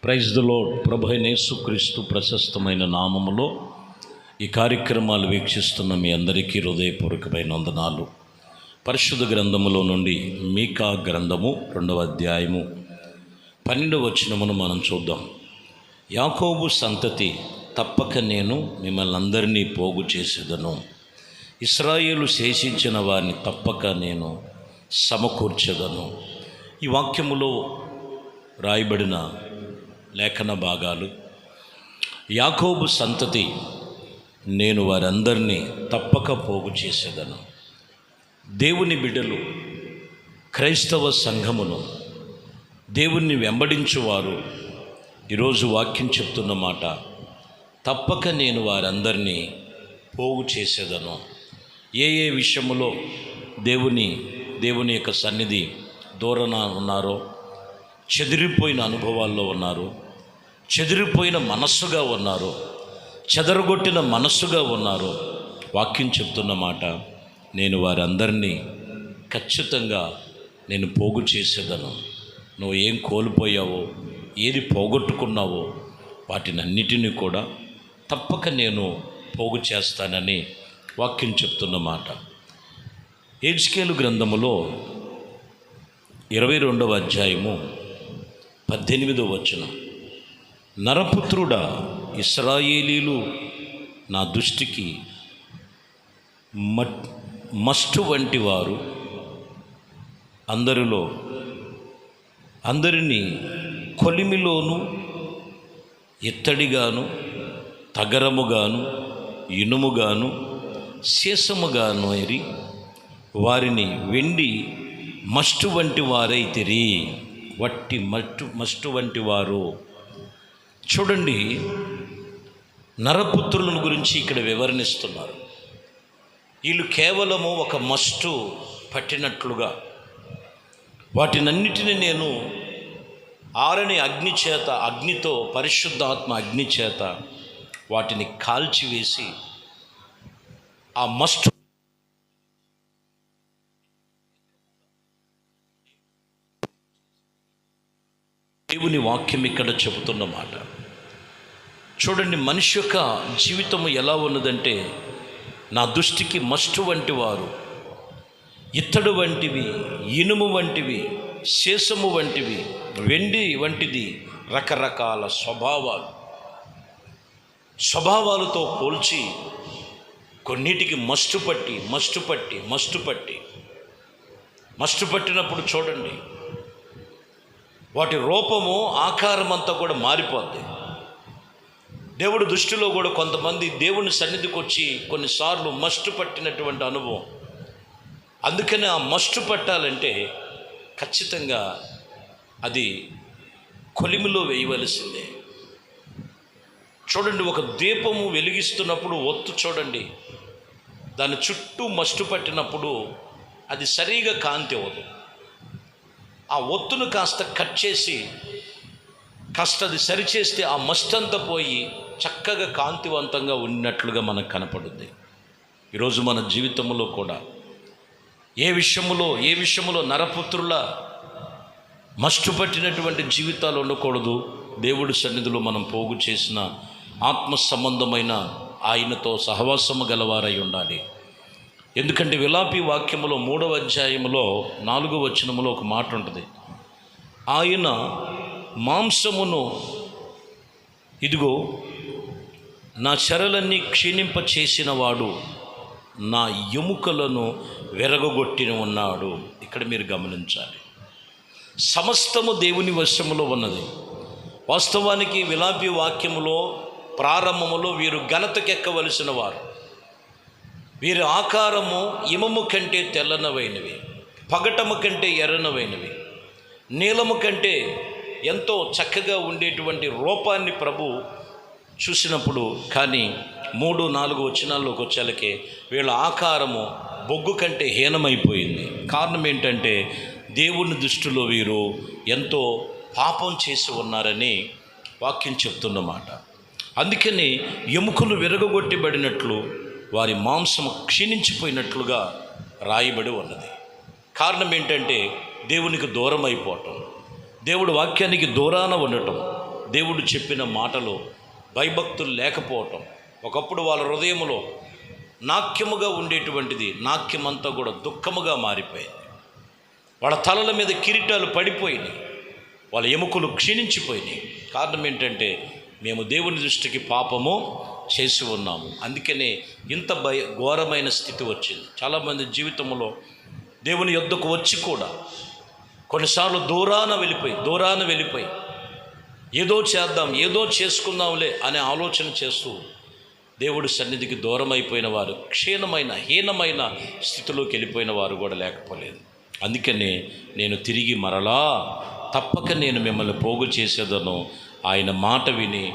Praise the lord. ప్రభు అయిన యేసుక్రీస్తు ప్రశస్తమైన నామములో ఈ కార్యక్రమాలు వీక్షిస్తున్న మీ అందరికీ హృదయపూర్వకమైన వందనాలు. పరిశుద్ధ గ్రంథములో నుండి మీకా గ్రంథము 2వ అధ్యాయము 12వ వచనమును మనం చూద్దాం. యాకోబు సంతతి తప్పక నేను మిమ్మల్ని అందరినీ పోగు చేసేదను, ఇశ్రాయేలు శేషించిన వారిని తప్పక నేను సమకూర్చెదను. ఈ వాక్యములో రాయబడిన లేఖన భాగాలు, యాకోబు సంతతి నేను వారందరినీ తప్పక పోగు చేసేదను. దేవుని బిడ్డలు, క్రైస్తవ సంఘమును, దేవుణ్ణి వెంబడించువారు ఈరోజు వాక్యం చెప్తున్న మాట, తప్పక నేను వారందరినీ పోగు చేసేదను. ఏ ఏ విషయములో దేవుని యొక్క సన్నిధి దూరన ఉన్నారో, చెదిరిపోయిన అనుభవాల్లో ఉన్నారు, చెదిరిపోయిన మనస్సుగా ఉన్నారు, చెదరగొట్టిన మనస్సుగా ఉన్నారు, వాక్యం చెప్తున్న మాట, నేను వారందరినీ ఖచ్చితంగా నేను పోగు చేసేదను. నువ్వు ఏం కోల్పోయావో, ఏది పోగొట్టుకున్నావో వాటినన్నిటినీ కూడా తప్పక నేను పోగు చేస్తానని వాక్యం చెప్తున్న మాట. హెజ్కేలు గ్రంథములో 22వ అధ్యాయము 18వ వచనం, నరపుత్రుడా, ఇశ్రాయేలీలు నా దృష్టికి మస్టు వంటి వారు, అందరినీ కొలిమిలోను ఇత్తడిగాను తగరముగాను ఇనుముగాను సీసముగాను ఎరి వారిని వెండి మస్టు వంటి వారైతిరి. వట్టి మస్టు వంటి వారు. చూడండి, నరపుత్రుల గురించి ఇక్కడ వివరణిస్తున్నారు. వీళ్ళు కేవలము ఒక మస్టు పట్టినట్లుగా, వాటినన్నిటిని నేను ఆరని అగ్నితో పరిశుద్ధాత్మ అగ్ని చేత వాటిని కాల్చివేసి ఆ మస్టు దేవుని వాక్యం ఇక్కడ చెబుతున్న మాట. చూడండి, మనిషి యొక్క జీవితము ఎలా ఉన్నదంటే, నా దృష్టికి మస్టు వంటి వారు, ఇత్తడి వంటివి, ఇనుము వంటివి, శేషము వంటివి, వెండి వంటిది, రకరకాల స్వభావాలతో పోల్చి కొన్నిటికి మస్టు పట్టినప్పుడు చూడండి, వాటి రూపము ఆకారం అంతా కూడా మారిపోద్ది. దేవుడి దృష్టిలో కూడా కొంతమంది దేవుని సన్నిధికి వచ్చి కొన్నిసార్లు మస్టు పట్టినటువంటి అనుభవం. అందుకని ఆ మస్టు పట్టాలంటే ఖచ్చితంగా అది కొలిమిలో వేయవలసిందే. చూడండి, ఒక దీపము వెలిగిస్తున్నప్పుడు ఒత్తు చూడండి, దాని చుట్టూ మస్టు పట్టినప్పుడు అది సరిగా కాంతి అవ్వదు. ఆ ఒత్తును కాస్త కట్ చేసి అది సరిచేస్తే ఆ మస్తంతా పోయి చక్కగా కాంతివంతంగా ఉన్నట్లుగా మనకు కనపడుద్ది. ఈరోజు మన జీవితంలో కూడా ఏ విషయములో నరపుత్రుల మస్టు పట్టినటువంటి జీవితాలు ఉండకూడదు. దేవుడి సన్నిధిలో మనం పోగు చేసిన ఆత్మ సంబంధమైన ఆయనతో సహవాసము గలవారై ఉండాలి. ఎందుకంటే విలాపి వాక్యములో 3వ అధ్యాయములో 4వ వచనములో ఒక మాట ఉంటుంది. ఆయన మాంసమును, ఇదిగో నా చెరలన్నీ క్షీణింప చేసిన వాడు, నా ఎముకలను విరగొట్టిన ఉన్నాడు. ఇక్కడ మీరు గమనించాలి, సమస్తము దేవుని వశములో ఉన్నది. వాస్తవానికి విలాపి వాక్యములో ప్రారంభములో వీరు ఘనతకెక్కవలసిన వారు, వీరి ఆకారము ఇమము కంటే తెల్లనవైనవి, పగటము కంటే ఎర్రనవైనవి, నీలము కంటే ఎంతో చక్కగా ఉండేటువంటి రూపాన్ని ప్రభు చూసినప్పుడు, కానీ 3-4 వచనాల్లోకి వచ్చేలకే వీళ్ళ ఆకారము బొగ్గు కంటే హీనమైపోయింది. కారణం ఏంటంటే దేవుని దృష్టిలో వీరు ఎంతో పాపం చేసి ఉన్నారని వాక్యం చెప్తున్నమాట. అందుకని ఎముకలు విరగొట్టబడినట్లు వారి మాంసము క్షీణించిపోయినట్లుగా రాయబడి ఉన్నది. కారణం ఏంటంటే దేవునికి దూరం అయిపోవటం, దేవుడి వాక్యానికి దూరాన ఉండటం, దేవుడు చెప్పిన మాటలు భయభక్తులు లేకపోవటం, ఒకప్పుడు వాళ్ళ హృదయంలో నాట్యముగా ఉండేటువంటిది నాట్యమంతా కూడా దుఃఖముగా మారిపోయింది. వాళ్ళ తలల మీద కిరీటాలు పడిపోయినాయి, వాళ్ళ ఎముకలు క్షీణించిపోయినాయి. కారణం ఏంటంటే మేము దేవుని దృష్టికి పాపము చేసి ఉన్నాము. అందుకనే ఇంత ఘోరమైన స్థితి వచ్చింది. చాలామంది జీవితంలో దేవుని యొద్దకు వచ్చి కూడా కొన్నిసార్లు దూరాన వెళ్ళిపోయి ఏదో చేద్దాం, ఏదో చేసుకుందాంలే అనే ఆలోచన చేస్తూ దేవుడి సన్నిధికి దూరం అయిపోయిన వారు, హీనమైన స్థితిలోకి వెళ్ళిపోయిన వారు కూడా లేకపోలేదు. అందుకనే నేను తిరిగి మరలా తప్పక నేను మిమ్మల్ని పోగు చేసేదను. ఆయన మాట విని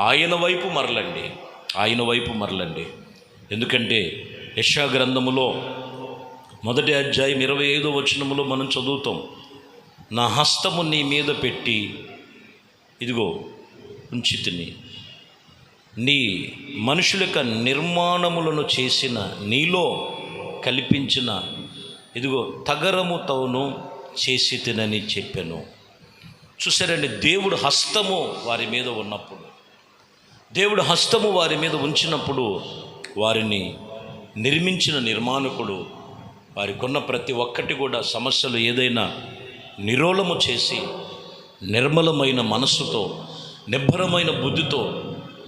ఆయన వైపు మరలండి. ఎందుకంటే యెషయా గ్రంథములో 1వ అధ్యాయం 25వ వచనములో మనం చదువుతాం, నా హస్తము నీ మీద పెట్టి ఇదిగో ఉంచితిని, నీ మనుషుల యొక్క నిర్మాణములను చేసిన నీలో కల్పించిన ఇదిగో తగరముతోను చేసి తినని చెప్పాను. చూసారండి, దేవుడు హస్తము వారి మీద ఉన్నప్పుడు, దేవుడు హస్తము వారి మీద ఉంచినప్పుడు వారిని నిర్మించిన నిర్మాణకుడు వారికి ఉన్న ప్రతి ఒక్కటి కూడా సమస్యలు ఏదైనా నిరోళము చేసి నిర్మలమైన మనస్సుతో, నిబ్బరమైన బుద్ధితో,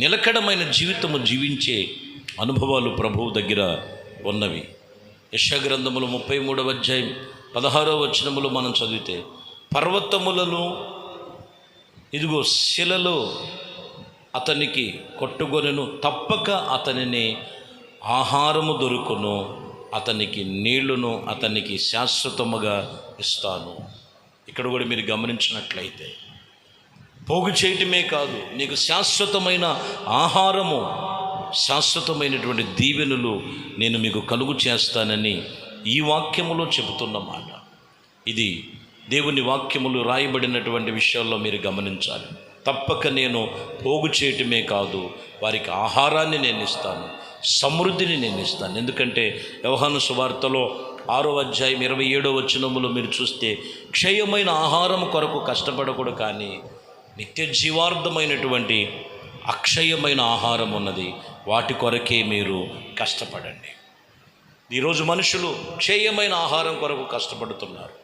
నిలకడమైన జీవితము జీవించే అనుభవాలు ప్రభువు దగ్గర ఉన్నవి. యెషయా గ్రంథములు 33వ అధ్యాయం 16వ వచనములో మనం చదివితే, పర్వతములను ఇదిగో శిలలో అతనికి కొట్టుకొనెను, తప్పక అతనిని ఆహారము దొరుకును, అతనికి నీళ్లును అతనికి శాశ్వతముగా ఇస్తాను. ఇక్కడ కూడా మీరు గమనించినట్లయితే పోగు చేయటమే కాదు, నీకు శాశ్వతమైన ఆహారము, శాశ్వతమైనటువంటి దీవెనలు నేను మీకు కలుగు చేస్తానని ఈ వాక్యములో చెబుతున్న మాట. ఇది దేవుని వాక్యములు రాయబడినటువంటి విషయాల్లో మీరు గమనించాలి. తప్పక నేను పోగు చేయటమే కాదు, వారికి ఆహారాన్ని నేను ఇస్తాను, సమృద్ధిని నేను ఇస్తాను. ఎందుకంటే యోహాను సువార్తలో 6వ అధ్యాయం 27వ వచనములో మీరు చూస్తే, క్షయమైన ఆహారం కొరకు కష్టపడకూడదు, కానీ నిత్య జీవార్థమైనటువంటి అక్షయమైన ఆహారం ఉన్నది, వాటి కొరకే మీరు కష్టపడండి. ఈరోజు మనుషులు క్షయమైన ఆహారం కొరకు కష్టపడుతున్నారు.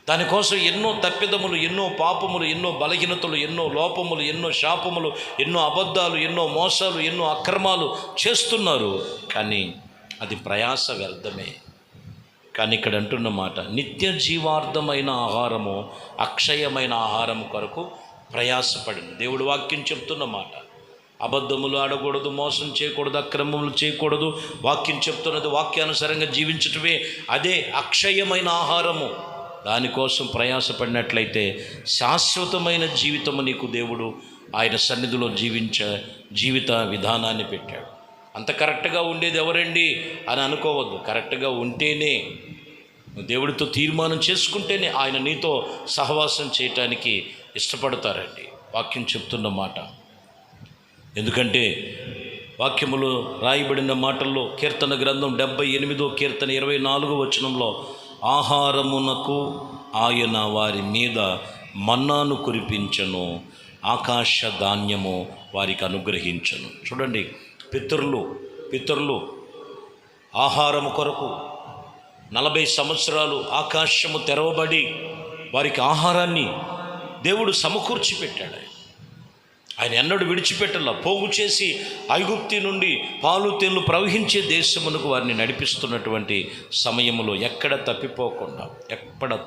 దానికోసం ఎన్నో తప్పిదములు, ఎన్నో పాపములు, ఎన్నో బలహీనతలు, ఎన్నో లోపములు, ఎన్నో శాపములు, ఎన్నో అబద్ధాలు, ఎన్నో మోసాలు, ఎన్నో అక్రమాలు చేస్తున్నారు. కానీ అది ప్రయాస వ్యర్థమే. కానీ ఇక్కడ అంటున్న మాట, నిత్య జీవార్థమైన ఆహారము, అక్షయమైన ఆహారం కొరకు ప్రయాసపడింది. దేవుడు వాక్యం చెప్తున్న మాట. అబద్ధములు ఆడకూడదు, మోసం చేయకూడదు, అక్రమములు చేయకూడదు. వాక్యం చెప్తున్నది వాక్యానుసారంగా జీవించటమే, అదే అక్షయమైన ఆహారము. దానికోసం ప్రయాసపడినట్లయితే శాశ్వతమైన జీవితము నీకు దేవుడు ఆయన సన్నిధిలో జీవిత విధానాన్ని పెట్టాడు. అంత కరెక్ట్గా ఉండేది ఎవరండి అని అనుకోవద్దు. కరెక్ట్గా ఉంటేనే, దేవుడితో తీర్మానం చేసుకుంటేనే ఆయన నీతో సహవాసం చేయటానికి ఇష్టపడతారండి. వాక్యం చెప్తున్న మాట. ఎందుకంటే వాక్యములో రాయబడిన మాటల్లో కీర్తన గ్రంథం 78వ కీర్తన 24వ వచనంలో, ఆహారమునకు ఆయన వారి మీద మన్నాను కురిపించను, ఆకాశ ధాన్యము వారికి అనుగ్రహించను. చూడండి, పితరులు ఆహారము కొరకు 40 సంవత్సరాలు ఆకాశము తెరవబడి వారికి ఆహారాన్ని దేవుడు సమకూర్చి పెట్టాడు. ఆయన ఎన్నడూ విడిచిపెట్టలా. పోగు చేసి ఐగుప్తి నుండి పాలు తేళ్లు ప్రవహించే దేశమునకు వారిని నడిపిస్తున్నటువంటి సమయంలో ఎక్కడ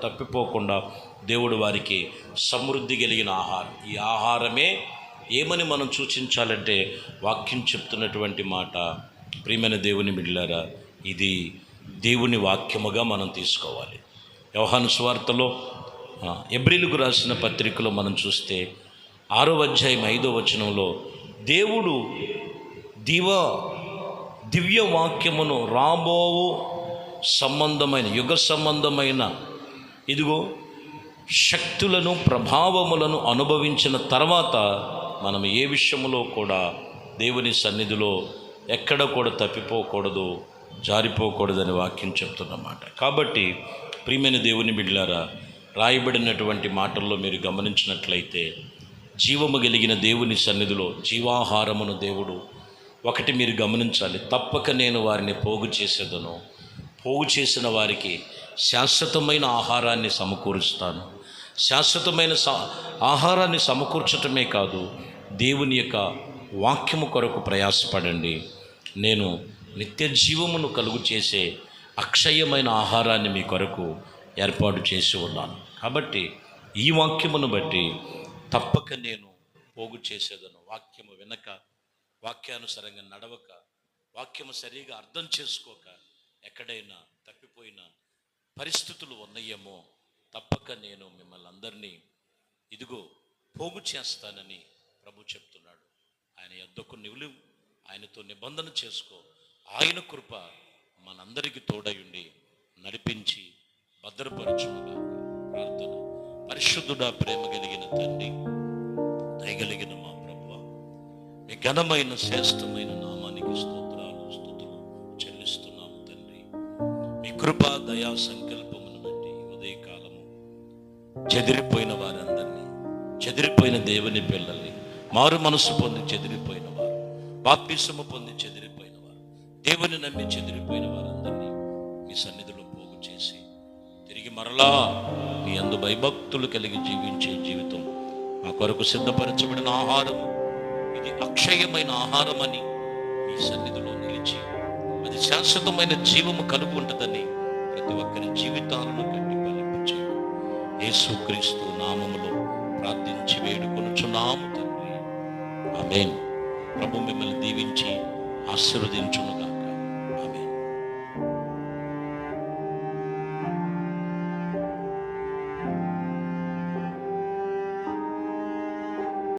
తప్పిపోకుండా దేవుడు వారికి సమృద్ధి కలిగిన ఆహారం, ఈ ఆహారమే ఏమని మనం సూచించాలంటే వాక్యం చెప్తున్నటువంటి మాట. ప్రియమైన దేవుని బిడ్డలారా, ఇది దేవుని వాక్యముగా మనం తీసుకోవాలి. యోహాను సువార్తలో, ఎబ్రీలుకు రాసిన పత్రికలో మనం చూస్తే 6వ అధ్యాయం 5వ వచనంలో, దేవుడు దివ్య వాక్యమును రాబోవు సంబంధమైన, యుగ సంబంధమైన ఇదిగో శక్తులను, ప్రభావములను అనుభవించిన తర్వాత మనం ఏ విషయంలో కూడా దేవుని సన్నిధిలో ఎక్కడ కూడా తప్పిపోకూడదు, జారిపోకూడదని వాక్యం చెప్తున్నమాట. కాబట్టి ప్రియమైన దేవుని బిడ్డలారా, రాయబడినటువంటి మాటల్లో మీరు గమనించినట్లయితే జీవము కలిగిన దేవుని సన్నిధిలో జీవాహారమును దేవుడు ఒకటి మీరు గమనించాలి, తప్పక నేను వారిని పోగు చేసేదను, పోగు చేసిన వారికి శాశ్వతమైన ఆహారాన్ని సమకూరుస్తాను. శాశ్వతమైన ఆహారాన్ని సమకూర్చటమే కాదు, దేవుని యొక్క వాక్యము కొరకు ప్రయాసపడండి, నేను నిత్య జీవమును కలుగు చేసే అక్షయమైన ఆహారాన్ని మీ కొరకు ఏర్పాటు చేసి ఉన్నాను. కాబట్టి ఈ వాక్యమును బట్టి తప్పక నేను పోగు చేసేదను. వాక్యము వినక, వాక్యానుసారంగా నడవక, వాక్యము సరిగా అర్థం చేసుకోక ఎక్కడైనా తప్పిపోయిన పరిస్థితులు ఉన్నాయేమో తప్పక నేను మిమ్మల్ని అందరినీ ఇదిగో పోగు చేస్తానని ప్రభు చెప్తున్నాడు. ఆయన యొద్దకు నిలువు, ఆయనతో నిబంధన చేసుకో. ఆయన కృప మనందరికీ తోడయుండి నడిపించి భద్రపరచునుగా. ప్రార్థన. పరిశుద్ధుడా, ప్రేమ కలిగిన తండ్రి, దయగలిగిన మా ప్రభువా, మీ ఘనమైన శ్రేష్టమైన నామానికి స్తోత్రాలు స్తుతులు చెల్లిస్తున్నాము తండ్రి. మీ కృప దయా సంకల్పమును బట్టి ఉదయకాలము చెదిరిపోయిన వారందరినీ, చెదిరిపోయిన దేవుని పిల్లల్ని, మారు మనసు పొంది చెదిరిపోయిన వారు, బాప్తిసము పొంది చెదిరిపోయిన వారు, దేవుని నమ్మి చెదిరిపోయిన వారందరినీ మీ సన్నిధిలో పోగు చేసి తిరిగి మరలా మీ యందు భయభక్తులు కలిగి జీవించే జీవితం మా కొరకు సిద్ధపరచబడిన ఆహారం, ఇది అక్షయమైన ఆహారం అని మీ సన్నిధిలో నిలిచి అది శాశ్వతమైన జీవము కలుగు ఉంటుందని ప్రతి ఒక్కరి జీవితాలను కట్టి ఫలించే యేసుక్రీస్తు నామములో ప్రార్థించి వేడుకొనుచున్నాము తండ్రి. ఆమేన్. ప్రభు మిమ్మల్ని దీవించి ఆశీర్వదించునుగా.